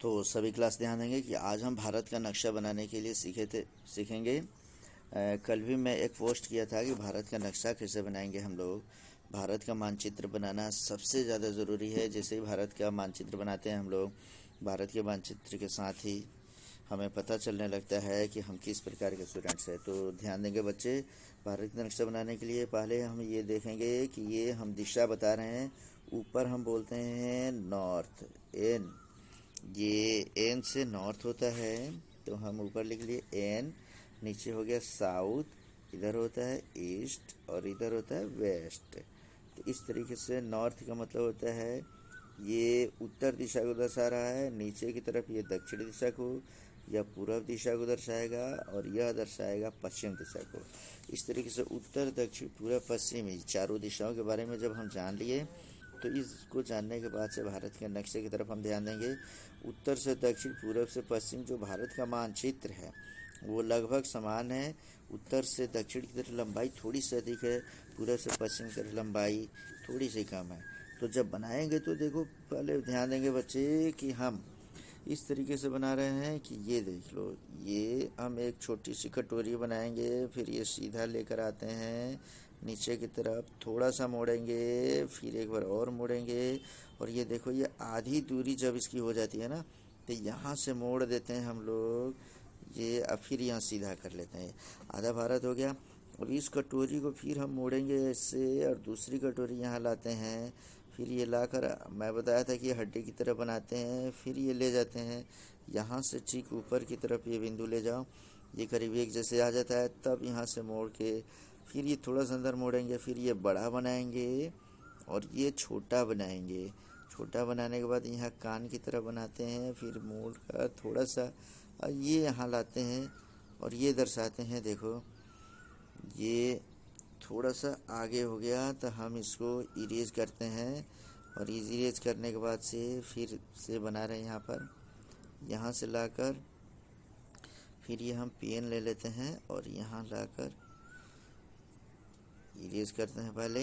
तो सभी क्लास ध्यान देंगे कि आज हम भारत का नक्शा बनाने के लिए सीखेंगे। कल भी मैं एक पोस्ट किया था कि भारत का नक्शा कैसे बनाएंगे हम लोग। भारत का मानचित्र बनाना सबसे ज़्यादा ज़रूरी है। जैसे ही भारत का मानचित्र बनाते हैं हम लोग, भारत के मानचित्र के साथ ही हमें पता चलने लगता है कि हम किस प्रकार के स्टूडेंट्स हैं। तो ध्यान देंगे बच्चे, भारत का नक्शा बनाने के लिए पहले हम ये देखेंगे कि ये हम दिशा बता रहे हैं। ऊपर हम बोलते हैं नॉर्थ, एन, ये एन से नॉर्थ होता है, तो हम ऊपर लिख लिए एन। नीचे हो गया साउथ, इधर होता है ईस्ट और इधर होता है वेस्ट। तो इस तरीके से नॉर्थ का मतलब होता है ये उत्तर दिशा को दर्शा रहा है, नीचे की तरफ ये दक्षिण दिशा को या पूर्व दिशा को दर्शाएगा और यह दर्शाएगा पश्चिम दिशा को। इस तरीके से उत्तर दक्षिण पूर्व पश्चिम चारों दिशाओं के बारे में जब हम जान लिए, तो इसको जानने के बाद से भारत के नक्शे की तरफ हम ध्यान देंगे। उत्तर से दक्षिण पूर्व से पश्चिम जो भारत का मानचित्र है वो लगभग समान है। उत्तर से दक्षिण की तरफ लंबाई थोड़ी सी अधिक है, पूर्व से पश्चिम की तरफ लंबाई थोड़ी सी कम है। तो जब बनाएंगे तो देखो, पहले ध्यान देंगे बच्चे कि हम इस तरीके से बना रहे हैं कि ये देख लो, ये हम एक छोटी सी कटोरी बनाएंगे, फिर ये सीधा लेकर आते हैं नीचे की तरफ, थोड़ा सा मोड़ेंगे, फिर एक बार और मोड़ेंगे, और ये देखो ये आधी दूरी जब इसकी हो जाती है ना, तो यहाँ से मोड़ देते हैं हम लोग ये, अब फिर यहाँ सीधा कर लेते हैं। आधा भारत हो गया। अब इस कटोरी को फिर हम मोड़ेंगे ऐसे, और दूसरी कटोरी यहाँ लाते हैं, फिर ये लाकर, मैं बताया था कि ये हड्डी की तरह बनाते हैं, फिर ये ले जाते हैं यहाँ से ठीक ऊपर की तरफ, ये बिंदु ले जाओ, ये करीब एक जैसे आ जाता है। तब यहाँ से मोड़ के फिर ये थोड़ा सा अंदर मोड़ेंगे, फिर ये बड़ा बनाएंगे और ये छोटा बनाएंगे। छोटा बनाने के बाद यहाँ कान की तरह बनाते हैं, फिर मोड़ कर थोड़ा सा ये यहाँ लाते हैं और ये दर्शाते हैं। देखो ये थोड़ा सा आगे हो गया, तो हम इसको इरेज करते हैं, और इरेज करने के बाद से फिर से बना रहे हैं यहाँ पर, यहाँ से लाकर फिर ये हम पेन ले लेते हैं और यहाँ लाकर इरेज करते हैं। पहले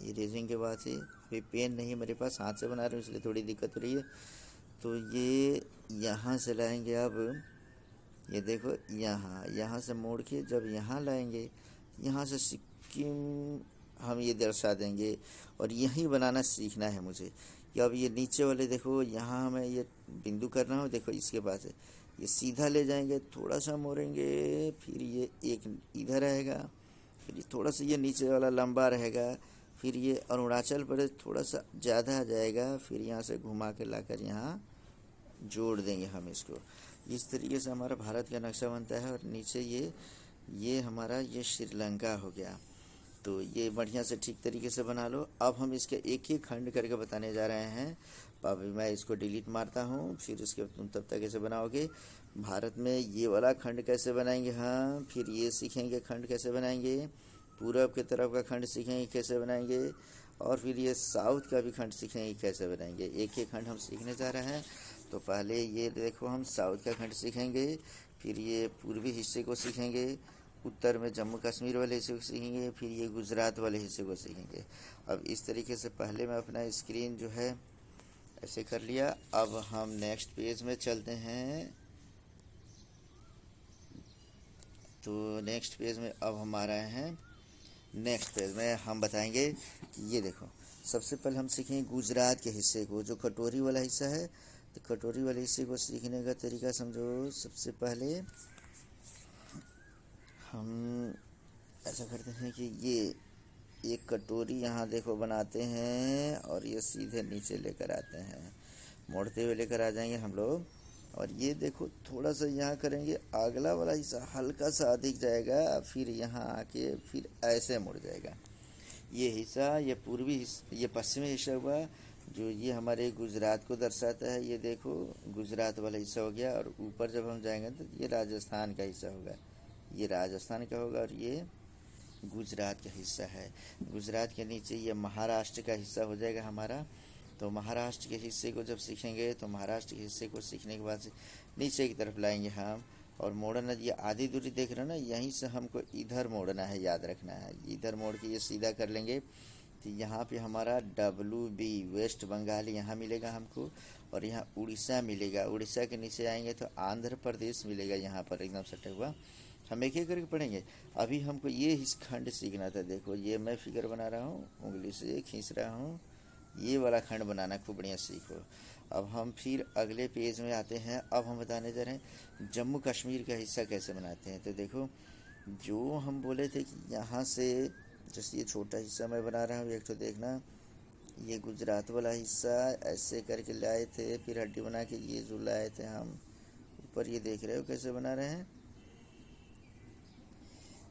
इरेजिंग के बाद से, अभी पेन नहीं मेरे पास, हाथ से बना रहे हूँ इसलिए थोड़ी दिक्कत हो रही है। तो ये यहाँ से लाएंगे, अब ये देखो यहाँ से मोड़ के जब यहाँ लाएंगे, यहाँ से सिक्किम हम ये दर्शा देंगे, और यहीं बनाना सीखना है मुझे। कि अब ये नीचे वाले देखो, यहाँ हमें ये बिंदु करना हो, देखो इसके पास है, ये सीधा ले जाएंगे, थोड़ा सा मोड़ेंगे, फिर ये एक इधर रहेगा, फिर थोड़ा सा ये नीचे वाला लंबा रहेगा, फिर ये अरुणाचल प्रदेश थोड़ा सा ज़्यादा आ जाएगा, फिर यहाँ से घुमा के लाकर यहाँ जोड़ देंगे हम इसको। इस तरीके से हमारा भारत का नक्शा बनता है। और नीचे ये हमारा ये श्रीलंका हो गया। तो ये बढ़िया से ठीक तरीके से बना लो। अब हम इसके एक एक खंड करके बताने जा रहे हैं। अभी मैं इसको डिलीट मारता हूँ, फिर इसके तुम तब तक कैसे बनाओगे। भारत में ये वाला खंड कैसे बनाएंगे, हाँ, फिर ये सीखेंगे खंड कैसे बनाएंगे, पूरब के तरफ का खंड सीखेंगे कैसे बनाएंगे, और फिर ये साउथ का भी खंड सीखेंगे कैसे बनाएंगे। एक एक खंड हम सीखने जा रहे हैं। तो पहले ये देखो, हम साउथ का खंड सीखेंगे, फिर ये पूर्वी हिस्से को सीखेंगे, उत्तर में जम्मू कश्मीर वाले हिस्से को सीखेंगे, फिर ये गुजरात वाले हिस्से को सीखेंगे। अब इस तरीके से पहले मैं अपना स्क्रीन जो है ऐसे कर लिया। अब हम नेक्स्ट पेज में चलते हैं। तो नेक्स्ट पेज में अब हम आ रहे हैं। नेक्स्ट पेज में हम बताएंगे कि ये देखो, सबसे पहले हम सीखेंगे गुजरात के हिस्से को, जो कटोरी वाला हिस्सा है। तो कटोरी वाले हिस्से को सीखने का तरीका समझो। सबसे पहले हम ऐसा करते हैं कि ये एक कटोरी यहाँ देखो बनाते हैं, और ये सीधे नीचे लेकर आते हैं, मोड़ते हुए लेकर आ जाएंगे हम लोग। और ये देखो थोड़ा सा यहाँ करेंगे, अगला वाला हिस्सा हल्का सा अधिक जाएगा, फिर यहाँ आके फिर ऐसे मुड़ जाएगा। ये हिस्सा, ये पूर्वी हिस्सा, ये पश्चिमी हिस्सा हुआ, जो ये हमारे गुजरात को दर्शाता है। ये देखो गुजरात वाला हिस्सा हो गया। और ऊपर जब हम जाएंगे तो ये राजस्थान का हिस्सा होगा, ये राजस्थान का होगा, और ये गुजरात का हिस्सा है। गुजरात के नीचे ये महाराष्ट्र का हिस्सा हो जाएगा हमारा। तो महाराष्ट्र के हिस्से को जब सीखेंगे, तो महाराष्ट्र के हिस्से को सीखने के बाद से नीचे की तरफ लाएंगे हम, और मोड़ना, ये आधी दूरी देख रहे हो ना, यहीं से हमको इधर मोड़ना है, याद रखना है। इधर मोड़ के ये सीधा कर लेंगे, तो यहाँ पे हमारा WB वेस्ट बंगाल यहाँ मिलेगा हमको। और यहाँ उड़ीसा मिलेगा, उड़ीसा के नीचे आएंगे तो आंध्र प्रदेश मिलेगा, यहाँ पर एकदम सटा हुआ। हम एक एक करके पढ़ेंगे। अभी हमको ये खंड सीखना था। देखो ये मैं फिगर बना रहा हूँ, उंगली से खींच रहा हूँ, ये वाला खंड बनाना खूब बढ़िया सीखो। अब हम फिर अगले पेज में आते हैं। अब हम बताने जा रहे हैं जम्मू कश्मीर का हिस्सा कैसे बनाते हैं। तो देखो जो हम बोले थे कि यहाँ से, जैसे ये छोटा हिस्सा मैं बना रहा हूँ, एक तो देखना ये गुजरात वाला हिस्सा ऐसे करके लाए थे, फिर हड्डी बना के ये जो लाए थे हम ऊपर, ये देख रहे हो कैसे बना रहे हैं।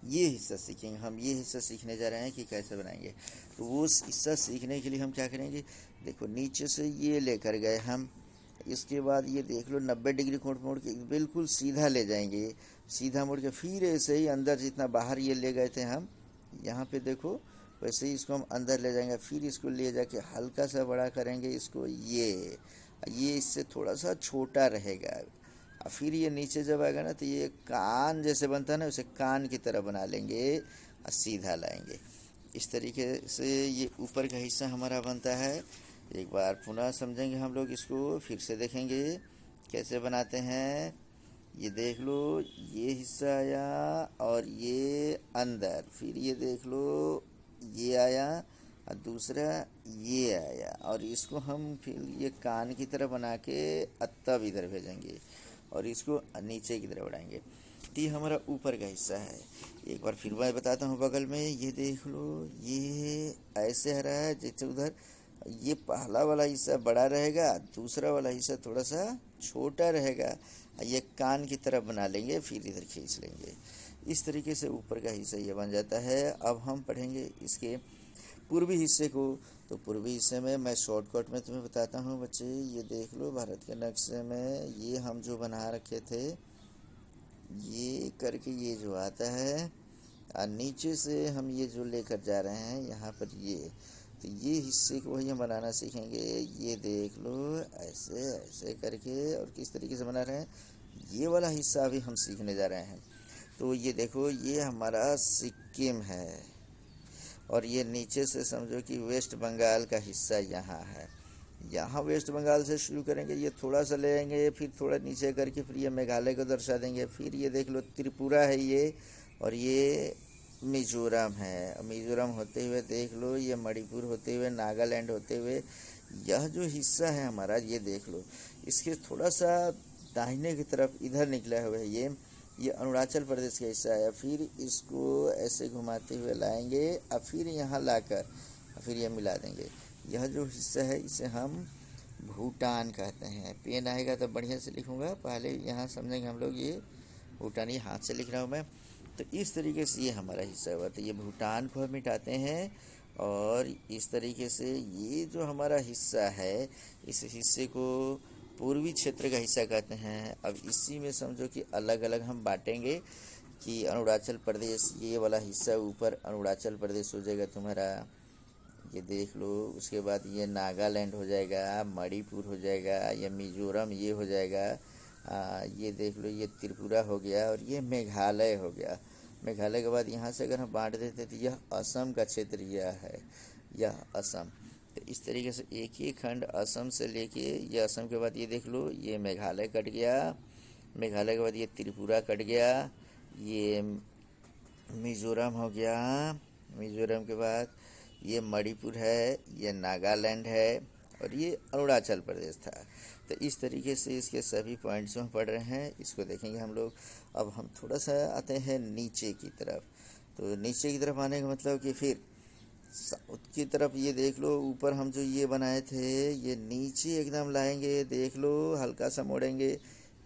ये हिस्सा सीखेंगे हम, ये हिस्सा सीखने जा रहे हैं कि कैसे बनाएंगे। तो वो हिस्सा सीखने के लिए हम क्या करेंगे, देखो नीचे से ये लेकर गए हम, इसके बाद ये देख लो 90 डिग्री कोण मोड़ के बिल्कुल सीधा ले जाएंगे, सीधा मोड़ के फिर ऐसे ही अंदर जितना बाहर ये ले गए थे हम, यहाँ पे देखो वैसे ही इसको हम अंदर ले जाएंगे। फिर इसको ले जाके हल्का सा बड़ा करेंगे इसको, ये इससे थोड़ा सा छोटा रहेगा। फिर ये नीचे जब आएगा ना तो ये कान जैसे बनता है ना, उसे कान की तरह बना लेंगे और सीधा लाएंगे। इस तरीके से ये ऊपर का हिस्सा हमारा बनता है। एक बार पुनः समझेंगे हम लोग इसको, फिर से देखेंगे कैसे बनाते हैं। ये देख लो ये हिस्सा आया और ये अंदर, फिर ये देख लो ये आया और दूसरा ये आया, और इसको हम फिर ये कान की तरह बना के तब इधर भेजेंगे और इसको नीचे की तरफ बढ़ाएंगे। तो ये हमारा ऊपर का हिस्सा है। एक बार फिर मैं बताता हूँ बगल में, ये देख लो ये ऐसे आ रहा है जैसे उधर, ये पहला वाला हिस्सा बड़ा रहेगा, दूसरा वाला हिस्सा थोड़ा सा छोटा रहेगा। ये कान की तरफ बना लेंगे, फिर इधर खींच लेंगे। इस तरीके से ऊपर का हिस्सा ये बन जाता है। अब हम पढ़ेंगे इसके पूर्वी हिस्से को। तो पूर्वी हिस्से में मैं शॉर्टकट में तुम्हें बताता हूँ बच्चे, ये देख लो भारत के नक्शे में ये हम जो बना रखे थे, ये करके ये जो आता है और नीचे से हम ये जो लेकर जा रहे हैं यहाँ पर ये, तो ये हिस्से को वही हम बनाना सीखेंगे। ये देख लो ऐसे ऐसे करके, और किस तरीके से बना रहे हैं ये वाला हिस्सा अभी हम सीखने जा रहे हैं। तो ये देखो ये हमारा सिक्किम है, और ये नीचे से समझो कि वेस्ट बंगाल का हिस्सा यहाँ है। यहाँ वेस्ट बंगाल से शुरू करेंगे, ये थोड़ा सा ले आएंगे, फिर थोड़ा नीचे करके फिर ये मेघालय को दर्शा देंगे। फिर ये देख लो त्रिपुरा है ये, और ये मिजोरम है। मिजोरम होते हुए देख लो ये मणिपुर होते हुए नागालैंड होते हुए यह जो हिस्सा है हमारा, ये देख लो इसके थोड़ा सा दाहिने की तरफ इधर निकला हुआ है ये अरुणाचल प्रदेश का हिस्सा है। फिर इसको ऐसे घुमाते हुए लाएंगे और फिर यहाँ लाकर फिर ये मिला देंगे। यह जो हिस्सा है इसे हम भूटान कहते हैं। पेन आएगा तो बढ़िया से लिखूँगा, पहले यहाँ समझेंगे हम लोग। ये भूटानी हाथ से लिख रहा हूँ मैं। तो इस तरीके से ये हमारा हिस्सा हुआ। तो ये भूटान को हम मिटाते हैं, और इस तरीके से ये जो हमारा हिस्सा है इस हिस्से को पूर्वी क्षेत्र का हिस्सा कहते हैं। अब इसी में समझो कि अलग अलग हम बांटेंगे कि अरुणाचल प्रदेश, ये वाला हिस्सा ऊपर अरुणाचल प्रदेश हो जाएगा तुम्हारा, ये देख लो। उसके बाद ये नागालैंड हो जाएगा, मणिपुर हो जाएगा, ये मिजोरम ये हो जाएगा, ये देख लो ये त्रिपुरा हो गया, और ये मेघालय हो गया। मेघालय के बाद यहाँ से अगर हम बांट देते तो यह असम का क्षेत्र यह है, यह असम। तो इस तरीके से एक ही खंड असम से लेके, ये असम के बाद ये देख लो ये मेघालय कट गया, मेघालय के बाद ये त्रिपुरा कट गया, ये मिजोरम हो गया, मिजोरम के बाद ये मणिपुर है, ये नागालैंड है, और ये अरुणाचल प्रदेश था। तो इस तरीके से इसके सभी पॉइंट्स हम पढ़ रहे हैं, इसको देखेंगे हम लोग। अब हम थोड़ा सा आते हैं नीचे की तरफ। तो नीचे की तरफ आने का मतलब कि फिर साउथ की तरफ ये देख लो, ऊपर हम जो ये बनाए थे ये नीचे एकदम लाएंगे, देख लो हल्का सा मोड़ेंगे,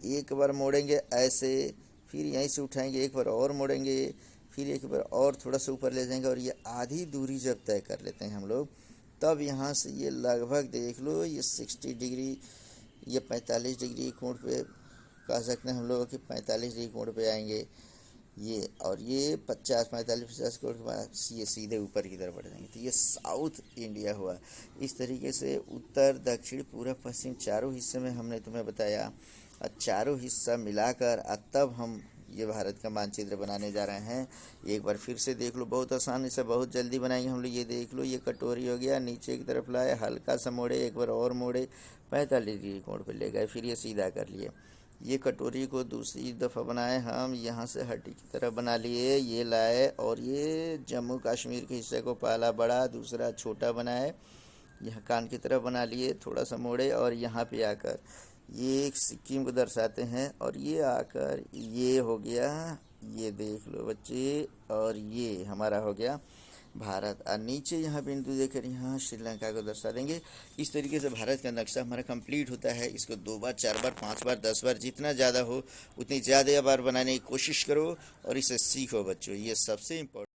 एक बार मोड़ेंगे ऐसे, फिर यहीं से उठाएंगे, एक बार और मोड़ेंगे, फिर एक बार और थोड़ा सा ऊपर ले जाएंगे, और ये आधी दूरी जब तय कर लेते हैं हम लोग, तब यहाँ से ये लगभग देख लो ये 60 डिग्री, ये 45 डिग्री कोण पे कह सकते हैं हम लोग कि 45 डिग्री कोण पे आएंगे ये, और ये 50 कोण के बाद ये सीधे ऊपर की तरफ बढ़ जाएंगे। तो ये साउथ इंडिया हुआ। इस तरीके से उत्तर दक्षिण पूर्व पश्चिम चारों हिस्से में हमने तुम्हें बताया, और चारों हिस्सा मिलाकर तब हम ये भारत का मानचित्र बनाने जा रहे हैं। एक बार फिर से देख लो, बहुत आसानी से बहुत जल्दी बनाएंगे हम लोग। ये देख लो, ये कटोरी हो गया, नीचे की तरफ लाए, हल्का सा मोड़े, एक बार और मोड़े, 45 डिग्री कोण पे ले गए, फिर ये सीधा कर लिए। ये कटोरी को दूसरी दफ़ा बनाए हम, यहाँ से हड्डी की तरह बना लिए, ये लाए और ये जम्मू कश्मीर के हिस्से को पहला बड़ा, दूसरा छोटा बनाए, यहाँ कान की तरह बना लिए, थोड़ा सा मोड़े और यहाँ पे आकर ये एक सिक्किम को दर्शाते हैं, और ये आकर ये हो गया, ये देख लो बच्चे, और ये हमारा हो गया भारत। और नीचे यहाँ बिंदु देकर यहाँ श्रीलंका को दर्शा देंगे। इस तरीके से भारत का नक्शा हमारा कंप्लीट होता है। इसको 2 बार, 4 बार, 5 बार, 10 बार, जितना ज़्यादा हो उतनी ज़्यादा बार बनाने की कोशिश करो और इसे सीखो बच्चों, ये सबसे इम्पोर्टेंट।